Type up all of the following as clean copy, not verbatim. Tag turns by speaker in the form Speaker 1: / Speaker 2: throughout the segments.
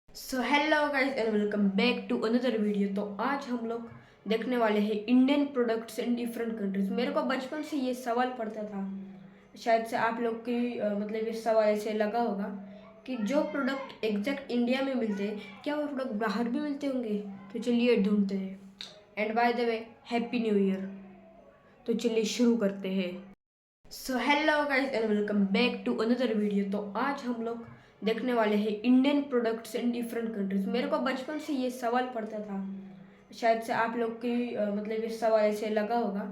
Speaker 1: So hello guys and welcome back to another video. तो आज हम लोग देखने वाले हैं Indian products in different countries. मेरे को बचपन से ये सवाल पड़ता था, शायद से आप लोग की मतलब ये सवाल ऐसे लगा होगा कि जो प्रोडक्ट एग्जैक्ट इंडिया में मिलते हैं क्या वो प्रोडक्ट बाहर भी मिलते होंगे। तो चलिए ढूंढते हैं। And by the way happy new year. तो चलिए शुरू करते हैं। So hello guys and welcome back to another video. तो आज हम लोग देखने वाले हैं Indian products in different countries. मेरे को बचपन से ये सवाल पड़ता था, शायद से आप लोग की मतलब ये सवाल ऐसे लगा होगा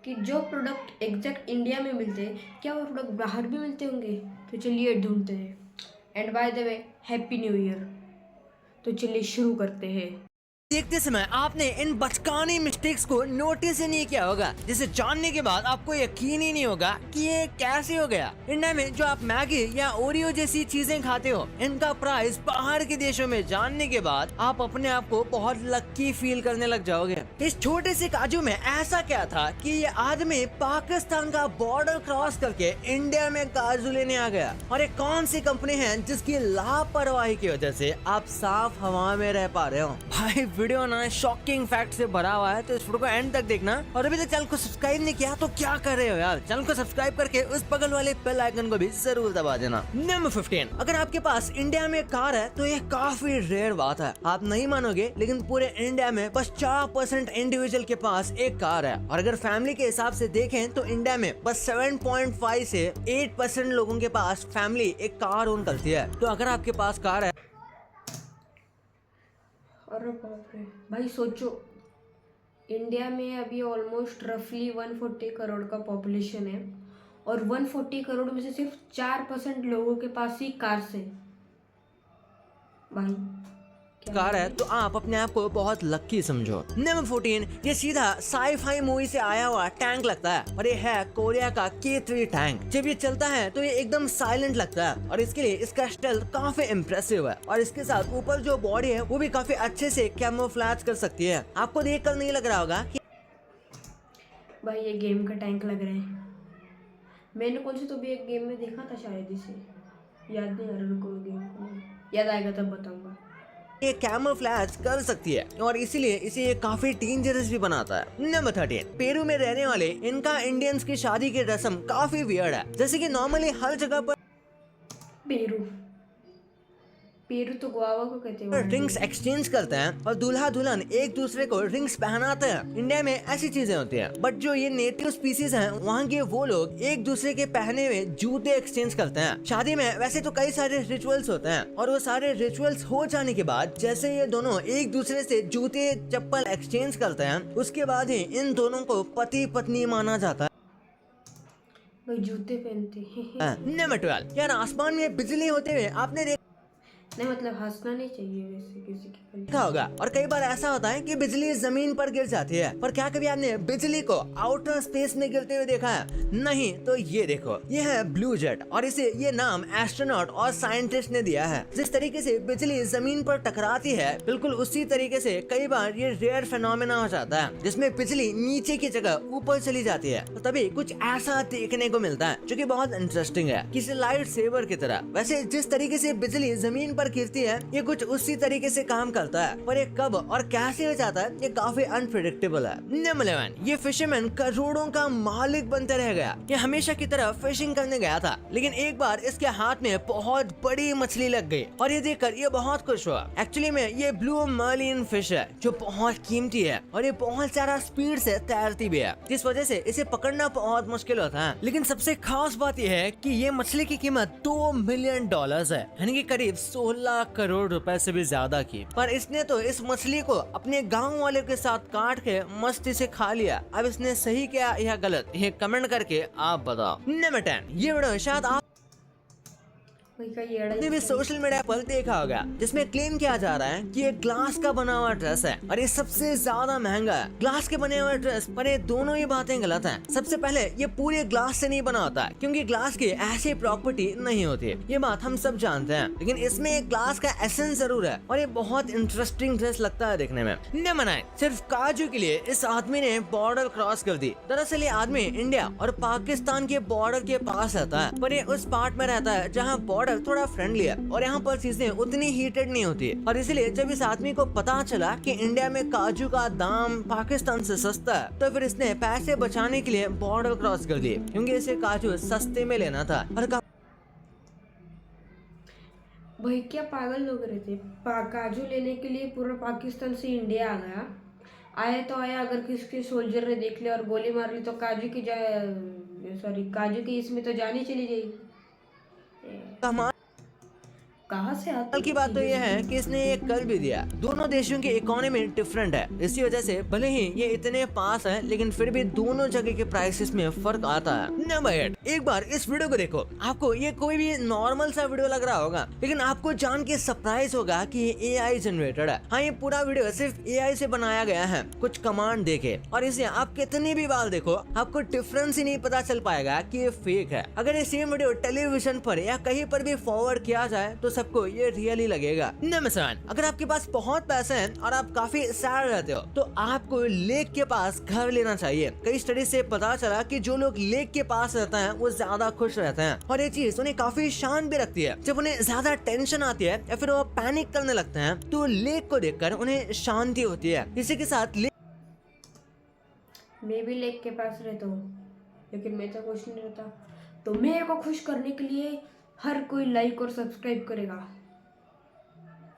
Speaker 1: कि जो प्रोडक्ट एग्जैक्ट इंडिया में मिलते हैं क्या वो प्रोडक्ट बाहर भी मिलते होंगे। तो चलिए ढूंढते हैं। And by the way happy new year. तो चलिए शुरू करते हैं।
Speaker 2: देखते समय आपने इन बचकानी मिस्टेक्स को नोटिस ही नहीं किया होगा, जिसे जानने के बाद आपको यकीन ही नहीं होगा कि ये कैसे हो गया। इंडिया में जो आप मैगी या ओरियो जैसी चीजें खाते हो, इनका प्राइस बाहर के देशों में जानने के बाद आप अपने आप को बहुत लक्की फील करने लग जाओगे। इस छोटे से काजू में ऐसा क्या था कि ये आदमी पाकिस्तान का बॉर्डर क्रॉस करके इंडिया में काजू लेने आ गया, और ये कौन सी कंपनी है जिसकी लापरवाही की वजह से आप साफ हवा में रह पा रहे हो। भाई वीडियो ना शॉकिंग फैक्ट से भरा हुआ है, तो इस वीडियो को एंड तक देखना। और अभी तक चैनल को सब्सक्राइब नहीं किया तो क्या कर रहे हो यार, चैनल को सब्सक्राइब करके उस बगल वाले बेल आइकन को भी जरूर दबा देना। नंबर 15, अगर आपके पास इंडिया में कार है तो ये काफी रेयर बात है। आप नहीं मानोगे, लेकिन पूरे इंडिया में बस 4% इंडिविजुअल के पास एक कार है। और अगर फैमिली के हिसाब से देखें तो इंडिया में बस 7.5 से 8% लोगों के पास फैमिली एक कार ओन करती है। तो अगर आपके पास कार है,
Speaker 1: अरे बाप रे भाई, सोचो इंडिया में अभी ऑलमोस्ट रफली 140 करोड़ का पॉपुलेशन है और 140 करोड़ में से सिर्फ 4% लोगों के पास ही कार्स है। भाई
Speaker 2: कार है तो आप अपने आप को बहुत लक्की समझो। नंबर 14, ये सीधा साई-फाई मूवी से आया हुआ टैंक लगता है, और ये है कोरिया का K3 टैंक। जब ये चलता है तो ये एकदम साइलेंट लगता है, और इसके लिए इसका स्टेल्थ काफी इम्प्रेसिव है। और इसके साथ ऊपर जो बॉडी है वो भी काफी अच्छे से कैमोफ्लेज कर सकती है। आपको देख कर नहीं लग रहा होगा कि
Speaker 1: भाई ये गेम का टैंक लग रहा है। मैंने कौन से तो भी एक गेम में देखा था शायद, इसे याद नहीं आ रहा। रुको गेम को याद आएगा तब बताऊंगा।
Speaker 2: ये कैमोफ्लेज कर सकती है, और इसीलिए इसे ये काफी डेंजरस भी बनाता है। नंबर 13, पेरू में रहने वाले इनका इंडियंस की शादी की रस्म काफी वियर्ड है। जैसे कि नॉर्मली हर जगह पर
Speaker 1: पेरू पेरू तो गुआवा को कहते हैं।
Speaker 2: रिंग्स एक्सचेंज करते हैं और दूल्हा दुल्हन एक दूसरे को रिंग्स पहनाते हैं। इंडिया में ऐसी चीजें होती हैं, बट जो ये नेटिव स्पीसीज हैं वहाँ के वो लोग एक दूसरे के पहने हुए जूते एक्सचेंज करते हैं। शादी में वैसे तो कई सारे रिचुअल्स होते हैं, और वो सारे रिचुअल्स हो जाने के बाद जैसे ये दोनों एक दूसरे से जूते चप्पल एक्सचेंज करते हैं, उसके बाद ही इन दोनों को पति पत्नी माना जाता है।
Speaker 1: जूते पहनते हैं।
Speaker 2: नंबर 12, यार आसमान में बिजली होते हुए आपने
Speaker 1: नहीं, मतलब हंसना नहीं चाहिए वैसे किसी की।
Speaker 2: देखा होगा, और कई बार ऐसा होता है कि बिजली जमीन पर गिर जाती है, पर क्या कभी आपने बिजली को आउटर स्पेस में गिरते हुए देखा है? नहीं तो ये देखो, ये है ब्लू जेट, और इसे ये नाम एस्ट्रोनॉट और साइंटिस्ट ने दिया है। जिस तरीके से बिजली जमीन पर टकराती है, बिल्कुल उसी तरीके से कई बार ये रेयर फिनोमेना हो जाता है, जिसमें बिजली नीचे की जगह ऊपर चली जाती है। तो तभी कुछ ऐसा देखने को मिलता है जो कि बहुत इंटरेस्टिंग है, किसी लाइट सेवर की तरह। वैसे जिस तरीके से बिजली जमीन पर गिरती है, ये कुछ उसी तरीके से काम करता है, पर ये कब और कैसे हो जाता है ये काफी अनप्रेडिक्टेबल है। नंबर 11, ये फिशरमैन करोड़ों का मालिक बनते रह गया। ये हमेशा की तरह फिशिंग करने गया था, लेकिन एक बार इसके हाथ में बहुत बड़ी मछली लग गई, और ये देखकर ये बहुत खुश हुआ। एक्चुअली में ये ब्लू मर्लिन फिश है, जो बहुत कीमती है, और ये बहुत ज्यादा स्पीड से तैरती भी है, जिस वजह से इसे पकड़ना बहुत मुश्किल होता है। लेकिन सबसे खास बात यह है कि ये मछली की कीमत $2 मिलियन है, यानी कि करीब 16 करोड़ रुपए से भी ज्यादा की। पर इसने तो इस मछली को अपने गांव वाले के साथ काट के मस्ती से खा लिया। अब इसने सही किया या गलत, ये कमेंट करके आप बताओ। नंबर 10, ये वीडियो शायद आप आपने भी सोशल मीडिया पर देखा होगा, जिसमें क्लेम किया जा रहा है कि ये ग्लास का बना हुआ ड्रेस है, और ये सबसे ज्यादा महंगा है। ग्लास के बने हुए ड्रेस पर ये दोनों ही बातें गलत हैं। सबसे पहले ये पूरे ग्लास से नहीं बना होता है, क्योंकि ग्लास की ऐसी प्रॉपर्टी नहीं होती है, ये बात हम सब जानते हैं। लेकिन इसमें एक ग्लास का एसेंस जरूर है, और ये बहुत इंटरेस्टिंग ड्रेस लगता है देखने में। नंबर 9, सिर्फ काजू के लिए इस आदमी ने बॉर्डर क्रॉस कर दी। दरअसल ये आदमी इंडिया और पाकिस्तान के बॉर्डर के पास रहता है, पर ये उस पार्ट में रहता है जहाँ बॉर्डर प्रोडक्ट थोड़ा फ्रेंडली है और यहाँ पर चीजें उतनी हीटेड नहीं होती, और इसलिए जब इस आदमी को पता चला कि इंडिया में काजू का दाम पाकिस्तान से सस्ता है, तो फिर इसने पैसे बचाने के लिए बॉर्डर क्रॉस कर दिए, क्योंकि इसे काजू सस्ते में लेना था। और
Speaker 1: भाई क्या पागल लोग रहते, काजू लेने के लिए पूरा पाकिस्तान से इंडिया आ गया। आया तो आया, अगर किसके सोल्जर ने देख लिया और गोली मार ली तो काजू की इसमें तो जान ही चली जाएगी। कहाँ से आती
Speaker 2: कल की बात तो यह है कि इसने ये कर भी दिया। दोनों देशों की इकोनॉमी डिफरेंट है, इसी वजह से भले ही ये इतने पास है, लेकिन फिर भी दोनों जगह के प्राइसेस में फर्क आता है। नंबर 8, एक बार इस वीडियो को देखो। आपको ये कोई भी नॉर्मल सा वीडियो लग रहा होगा, लेकिन आपको जान के सरप्राइज होगा कि ये AI जनरेटेड है। हाँ, ये पूरा वीडियो सिर्फ AI से बनाया गया है, कुछ कमांड देके, और इसे आप कितनी भी बार देखो आपको डिफरेंस ही नहीं पता चल पाएगा कि ये फेक है। अगर ये सेम वीडियो टेलीविजन पर या कहीं पर भी फॉरवर्ड किया जाए तो सबको ये रियली लगेगा। नमस्कार, अगर आपके पास बहुत पैसे हैं और आप काफी सैड रहते हो तो आपको लेक के पास घर लेना चाहिए। कई स्टडी से पता चला कि जो लोग लेक के पास रहते हैं वो ज्यादा खुश रहते हैं, और ये चीज उन्हें काफी शांत भी रखती है। जब उन्हें ज्यादा टेंशन आती है या फिर वो पैनिक करने लगते हैं तो लेक को देखकर उन्हें शांति होती है। इसी के साथ
Speaker 1: मैं भी लेक के पास रहता हूँ, लेकिन मैं तो खुश नहीं रहता। तो मेरे को खुश करने के लिए हर कोई लाइक और सब्सक्राइब करेगा,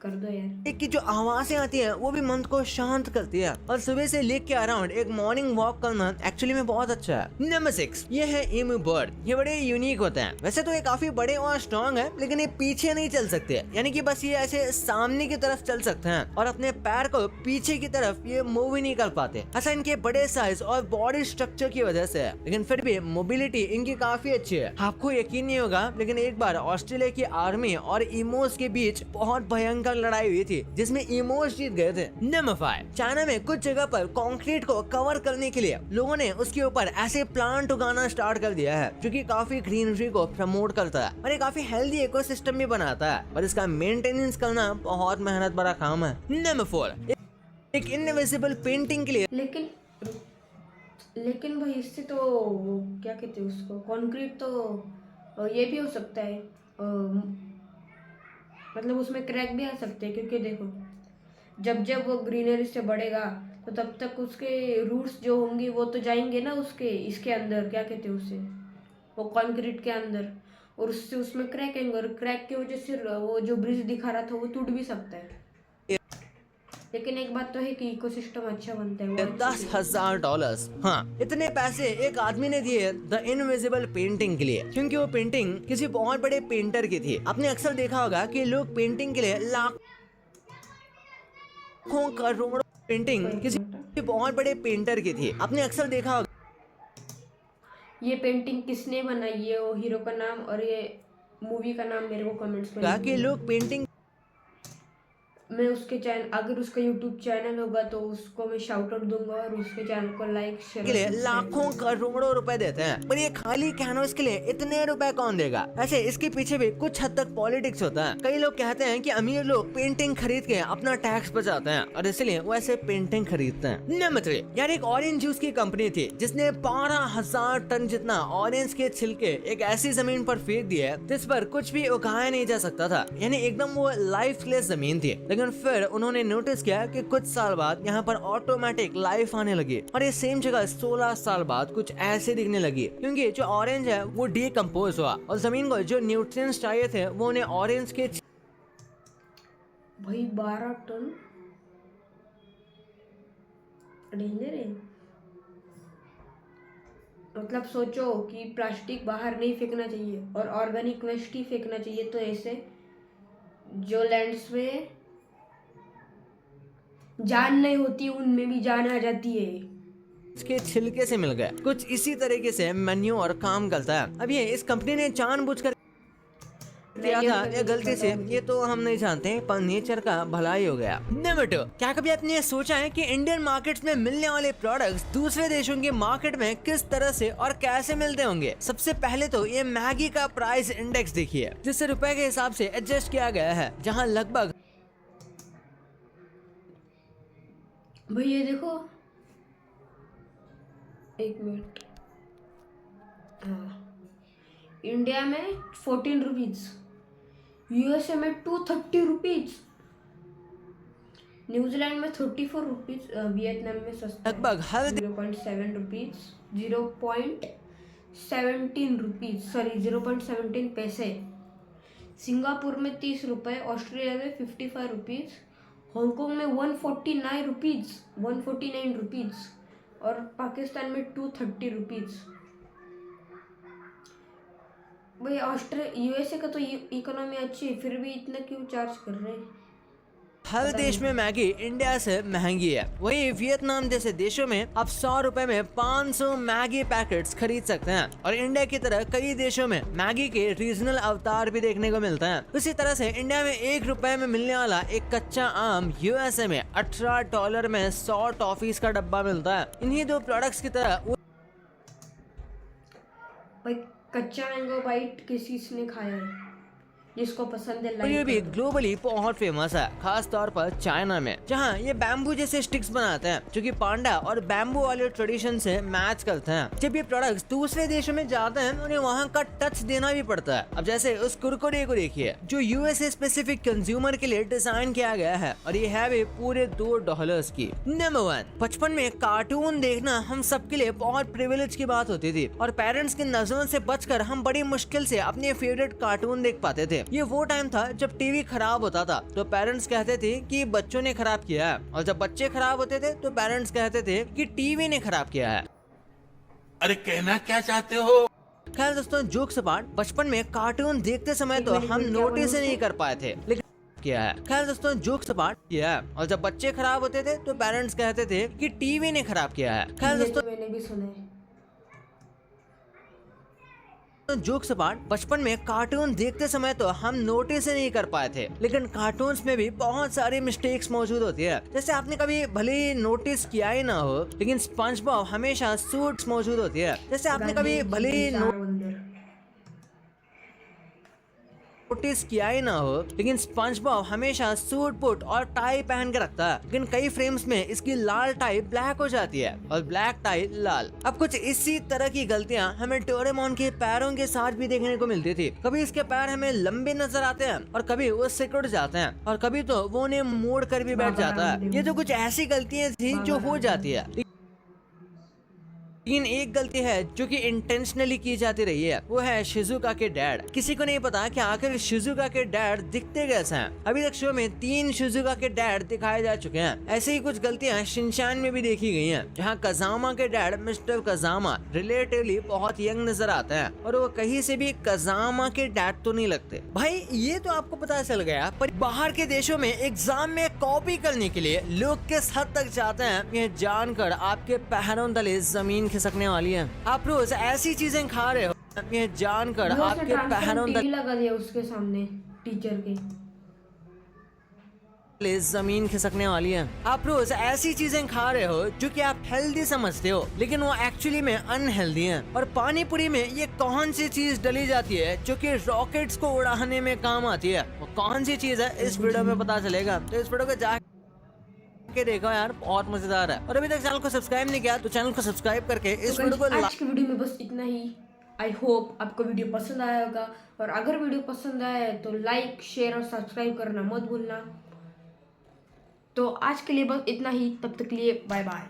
Speaker 1: कर दो यार।
Speaker 2: लेक की जो आवाजें आती है वो भी मन को शांत करती है, और सुबह से लेक के अराउंड एक मॉर्निंग वॉक करना एक्चुअली में बहुत अच्छा है। नंबर 6, ये है एमू बर्ड। ये बड़े यूनिक होते हैं। वैसे तो ये काफी बड़े और स्ट्रॉन्ग है, लेकिन ये पीछे नहीं चल सकते, यानी कि बस ये ऐसे सामने की तरफ चल सकते हैं और अपने पैर को पीछे की तरफ ये मूव ही नहीं कर पाते। ऐसा इनके बड़े साइज और बॉडी स्ट्रक्चर की वजह से है, लेकिन फिर भी मोबिलिटी इनकी काफी अच्छी है। आपको यकीन नहीं होगा, लेकिन एक बार ऑस्ट्रेलिया की आर्मी और इमोस के बीच बहुत भयंकर लड़ाई हुई थी, जिसमें इमोस जीत गए थे। नंबर 5, चाइना में कुछ जगह पर कंक्रीट को कवर करने के लिए लोगों ने उसके ऊपर ऐसे प्लांट उगाना स्टार्ट कर दिया है, जो कि काफी ग्रीनरी को प्रमोट करता है और ये काफी हेल्दी इकोसिस्टम भी बनाता है, और इसका मेंटेनेंस करना बहुत मेहनत भरा काम है। नंबर 4, एक इनविजिबल पेंटिंग के लिए
Speaker 1: लेकिन भाई इससे तो क्या कहते हैं उसको, कंक्रीट तो ये भी हो सकता है, मतलब उसमें क्रैक भी आ सकते हैं, क्योंकि देखो जब जब वो ग्रीनरी से बढ़ेगा तो तब तक उसके रूट्स जो होंगे वो तो जाएंगे ना उसके इसके अंदर, क्या कहते हैं उसे, वो कंक्रीट के अंदर, और उससे उसमें क्रैक आएंगे, और क्रैक की वजह से वो जो ब्रिज दिखा रहा था वो टूट भी सकता है। लेकिन एक बात तो है कि इकोसिस्टम अच्छा बनता है।
Speaker 2: $10,000, हाँ, इतने पैसे एक आदमी ने दिए द इनविजिबल पेंटिंग के लिए, क्योंकि वो पेंटिंग किसी बहुत बड़े पेंटर की थी। आपने अक्सर देखा होगा कि लोग पेंटिंग के लिए लाखों करोड़ों, पेंटिंग किसी बहुत बड़े पेंटर की थी। आपने अक्सर देखा होगा
Speaker 1: ये पेंटिंग किसने बनाई है, वो हीरो का नाम और ये मूवी का नाम मेरे को कमेंट्स में
Speaker 2: कि लोग पेंटिंग,
Speaker 1: मैं उसके चैनल, अगर उसका यूट्यूब चैनल होगा तो उसको मैं शाउट आउट दूंगा, और उसके चैनल को लाइक शेयर
Speaker 2: के लिए लाखों करोड़ों रुपए देते हैं, पर ये खाली कैनवस के लिए इतने रुपए कौन देगा? ऐसे इसके पीछे भी कुछ हद तक पॉलिटिक्स होता है। कई लोग कहते हैं कि अमीर लोग पेंटिंग खरीद के अपना टैक्स बचाते हैं, और इसलिए वो ऐसे पेंटिंग खरीदते हैं। नंबर 3, यार एक ऑरेंज जूस की कंपनी थी जिसने 12,000 टन जितना ऑरेंज के छिलके एक ऐसी जमीन पर फेंक दिए जिस पर कुछ भी उगाया नहीं जा सकता था, यानी एकदम वो लाइफलेस जमीन थी। लेकिन फिर उन्होंने नोटिस किया कि कुछ साल बाद यहाँ पर ऑटोमेटिक लाइफ आने लगी, और ये सेम जगह 16 साल बाद कुछ ऐसे दिखने लगी, क्योंकि जो ऑरेंज है वो डीकम्पोज हुआ और जमीन को जो न्यूट्रिएंट्स चाहिए थे वो उन्हें ऑरेंज के
Speaker 1: भाई 12 टन डेंजर है। मतलब सोचो कि प्लास्टिक बाहर नहीं फेंकना चाहिए और ऑर्गेनिक वेस्ट ही फेंकना चाहिए, तो ऐसे जो लैंड्स में जान नहीं होती उनमें भी जान आ जाती है।
Speaker 2: इसके छिलके से मिल गए। कुछ इसी तरीके से मैन्योर काम करता है। अब ये इस कंपनी ने जानबूझकर किया था या गलती से, ये तो हम नहीं जानते, पर नेचर का भलाई हो गया। नंबर 2, क्या कभी आपने सोचा है कि इंडियन मार्केट्स में मिलने वाले प्रोडक्ट्स दूसरे देशों के मार्केट में किस तरह से और कैसे मिलते होंगे? सबसे पहले तो ये मैगी का प्राइस इंडेक्स देखिए, जिससे रुपए के हिसाब से एडजस्ट किया गया है, जहाँ लगभग,
Speaker 1: भाई ये देखो, एक मिनट, हाँ, इंडिया में 14 रुपीज, यूएसए में 230 रुपीज़, न्यूजीलैंड में 34 रुपीज़, वियतनाम में सस्ता
Speaker 2: लगभग हर
Speaker 1: 0.7 रुपीज़, 0.17 रुपीज़, सॉरी 0.17 पैसे। सिंगापुर में 30 रुपये, ऑस्ट्रेलिया में 55 रुपीज़, हांगकांग में 149 रुपीज़ और पाकिस्तान में 230 रुपीज़। भाई यूएसए का तो इकोनॉमी अच्छी है, फिर भी इतना क्यों चार्ज कर रहे हैं?
Speaker 2: हर देश में मैगी इंडिया से महंगी है। वहीं वियतनाम जैसे देशों में आप 100 रुपए में 500 मैगी पैकेट्स खरीद सकते हैं और इंडिया की तरह कई देशों में मैगी के रीजनल अवतार भी देखने को मिलते हैं। उसी तरह से इंडिया में 1 रुपए में मिलने वाला एक कच्चा आम यूएसए में $18 में 100 टॉफीज का डब्बा मिलता है। इन्हीं दो प्रोडक्ट्स की तरह
Speaker 1: भाई कच्चा मैंगो बाइट किसी ने खाया है? जिसको पसंद है
Speaker 2: और ये
Speaker 1: लाइक
Speaker 2: भी ग्लोबली बहुत फेमस है, खास तौर पर चाइना में, जहाँ ये बैम्बू जैसे स्टिक्स बनाते हैं जो कि पांडा और बैम्बू वाले ट्रेडिशन से मैच करते हैं। जब ये प्रोडक्ट्स दूसरे देशों में जाते हैं उन्हें वहाँ का टच देना भी पड़ता है। अब जैसे उस कुरकुरे को देखिए जो यूएसए स्पेसिफिक कंज्यूमर के लिए डिजाइन किया गया है और ये है भी पूरे $2 की। नंबर 1, बचपन में कार्टून देखना हम सबके लिए बहुत प्रिविलेज की बात होती थी और पेरेंट्स की नजरों से बचकर हम बड़ी मुश्किल से अपने फेवरेट कार्टून देख पाते थे। ये वो टाइम था जब टीवी खराब होता था तो पेरेंट्स कहते थे कि बच्चों ने खराब किया है, और जब बच्चे खराब होते थे तो पेरेंट्स कहते थे कि टीवी ने खराब किया है।
Speaker 3: अरे कहना क्या चाहते हो?
Speaker 2: खैर दोस्तों, जोक्स अपार्ट, बचपन में कार्टून देखते समय तो हम नोटिस ही नहीं कर पाए थे, लेकिन किया है। खैर दोस्तों, जोक्स अपार्ट किया है, और जब बच्चे खराब होते थे तो पेरेंट्स कहते थे कि टीवी ने खराब किया है। खैर दोस्तों,
Speaker 1: मैंने भी सुना है।
Speaker 2: जोक्स अपार्ट, बचपन में कार्टून देखते समय तो हम नोटिस ही नहीं कर पाए थे, लेकिन कार्टून्स में भी बहुत सारी मिस्टेक्स मौजूद होती है। जैसे आपने कभी भले ही नोटिस किया ही ना हो, लेकिन स्पंज बॉब हमेशा सूट्स मौजूद होती है। जैसे आपने कभी भले ही नोटिस किया ही ना हो, लेकिन स्पंज बॉब हमेशा सूट बूट और टाई पहन के रखता है, लेकिन कई फ्रेम्स में इसकी लाल टाई ब्लैक हो जाती है और ब्लैक टाई लाल। अब कुछ इसी तरह की गलतियां हमें डोरेमोन के पैरों के साथ भी देखने को मिलती थी। कभी इसके पैर हमें लंबे नजर आते हैं और कभी वो सिकुड़ जाते हैं और कभी तो वो उन्हें मोड़ कर भी बैठ जाता है। ये तो कुछ ऐसी गलतियां थी जो हो जाती है, लेकिन एक गलती है जो कि इंटेंशनली की जाती रही है, वो है शिजुका के डैड। किसी को नहीं पता कि आखिर शिजुका के डैड दिखते कैसे हैं। अभी तक शो में 3 शिजुका के डैड दिखाए जा चुके हैं। ऐसे ही कुछ गलतियां शिनचान में भी देखी गई हैं, जहां कजामा के डैड मिस्टर कजामा रिलेटिवली बहुत यंग नजर आते हैं और वो कहीं से भी कजामा के डैड तो नहीं लगते। भाई ये तो आपको पता चल गया, पर बाहर के देशों में एग्जाम में कॉपी करने के लिए लोग किस हद तक जाते हैं, ये जानकर आपके पैरों तले जमीन खिसकने वाली है। आप रोज ऐसी चीजें खा रहे हो, ये जानकर आपके पैरों तले
Speaker 1: लगा दिया उसके सामने टीचर के
Speaker 2: जमीन खिसकने वाली है। आप रोज ऐसी चीजें खा रहे हो जो कि आप हेल्दी समझते हो, लेकिन वो एक्चुअली में अनहेल्दी है। और पानी पूरी में ये कौन सी चीज डली जाती है जो कि रॉकेट्स को उड़ाने में काम आती है, वो कौन सी चीज है इस वीडियो में पता चलेगा। तो इस वीडियो को जा के देखो यार, बहुत मजेदार है। और अभी तक चैनल को सब्सक्राइब नहीं किया तो चैनल को सब्सक्राइब करके इस वीडियो को
Speaker 1: आज की वीडियो में बस इतना ही। आई होप आपको वीडियो पसंद आया होगा, और अगर वीडियो पसंद आया है तो लाइक, शेयर और सब्सक्राइब करना मत भूलना। तो आज के लिए बस इतना ही, तब तक के लिए बाय बाय।